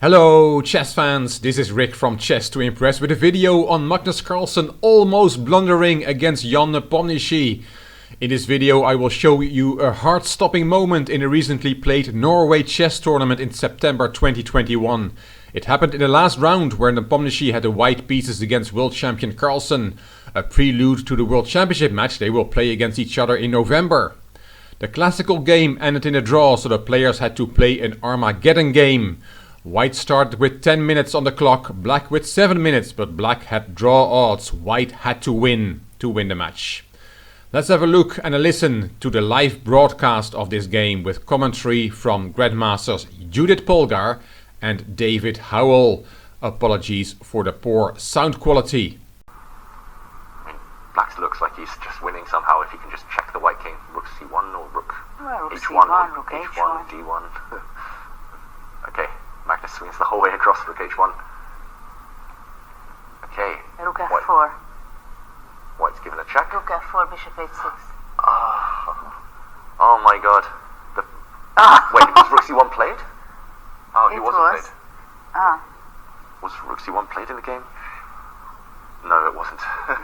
Hello chess fans, this is Rick from Chess to Impress with a video on Magnus Carlsen almost blundering against Jan Nepomniachtchi. In this video I will show you a heart-stopping moment in a recently played Norway Chess tournament in September 2021. It happened in the last round where Nepomniachtchi had the white pieces against world champion Carlsen, a prelude to the World Championship match they will play against each other in November. The classical game ended in a draw, so the players had to play an Armageddon game. White started with 10 minutes on the clock, black with 7 minutes, but black had draw odds. White had to win the match. Let's have a look and a listen to the live broadcast of this game with commentary from Grandmasters Judith Polgar and David Howell. Apologies for the poor sound quality. Black looks like he's just winning somehow if he can just check the white king. Rook c1 or rook rook h1 c1, or rook h1, h1. d1. Okay, Magnus swings the whole way across rook h1. Okay, Rook f4. White's given a check. Rook f4, bishop h6. Oh my god. Wait, was rook c1 played? Oh, he wasn't played. Was rook c1 played in the game? No, it wasn't.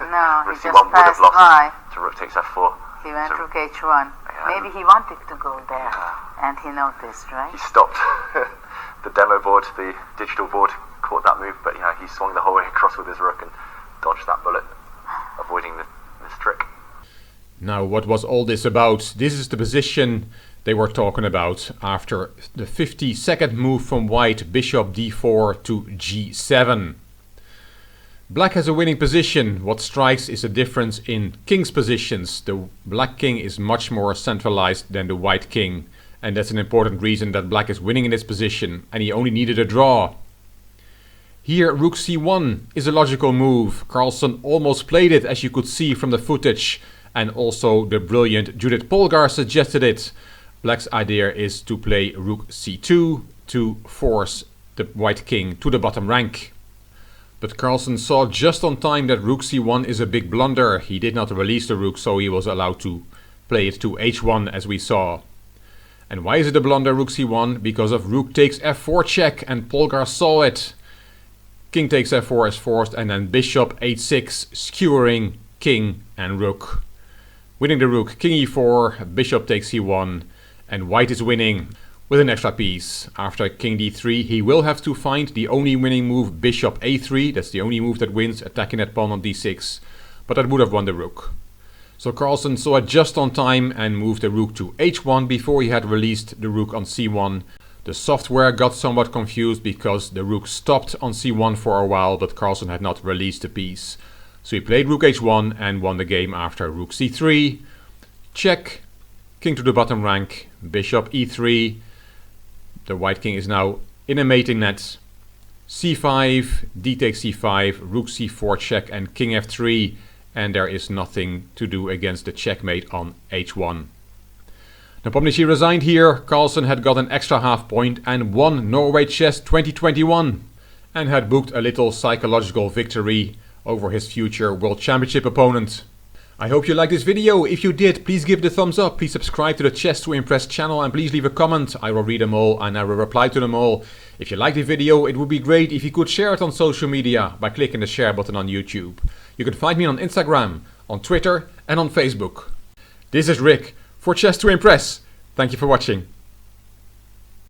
No, rook he c1 just would have passed lost by. to rook takes f4. He went So- rook h1. Yeah. Maybe he wanted to go there, Yeah. and he noticed, right? He stopped. The demo board, the digital board, caught that move, but yeah, he swung the whole way across with his rook and dodged that bullet, avoiding this trick. Now, what was all this about? This is the position they were talking about after the 52nd move from white, bishop d4 to g7. Black has a winning position. What strikes is a difference in king's positions. The black king is much more centralized than the white king, and that's an important reason that black is winning in this position, and he only needed a draw. Here rook c1 is a logical move. Carlsen almost played it, as you could see from the footage, and also the brilliant Judith Polgar suggested it. Black's idea is to play rook c2 to force the white king to the bottom rank. But Carlsen saw just on time that rook c1 is a big blunder. He did not release the rook, so he was allowed to play it to h1 as we saw. And why is it a blunder, rook c1? Because of rook takes f4 check, and Polgar saw it. King takes f4 is forced, and then bishop h6 skewering king and rook. Winning the rook, king e4, bishop takes c1, and white is winning with an extra piece. After king d3 he will have to find the only winning move, bishop a3. That's the only move that wins, attacking that pawn on d6, but that would have won the rook. So Carlsen saw it just on time and moved the rook to h1 before he had released the rook on c1. The software got somewhat confused because the rook stopped on c1 for a while, but Carlsen had not released the piece. So he played rook h1 and won the game after rook c3, check, king to the bottom rank, bishop e3. The white king is now in a mating net. c5, d takes c5, rook c4 check, and king f3. And there is nothing to do against the checkmate on h1. Nepomniachtchi resigned here. Carlsen had got an extra half point and won Norway Chess 2021. And had booked a little psychological victory over his future World Championship opponent. I hope you liked this video. If you did, please give it a thumbs up. Please subscribe to the Chess to Impress channel and please leave a comment. I will read them all and I will reply to them all. If you liked the video, it would be great if you could share it on social media by clicking the share button on YouTube. You can find me on Instagram, on Twitter and on Facebook. This is Rick for Chess to Impress. Thank you for watching.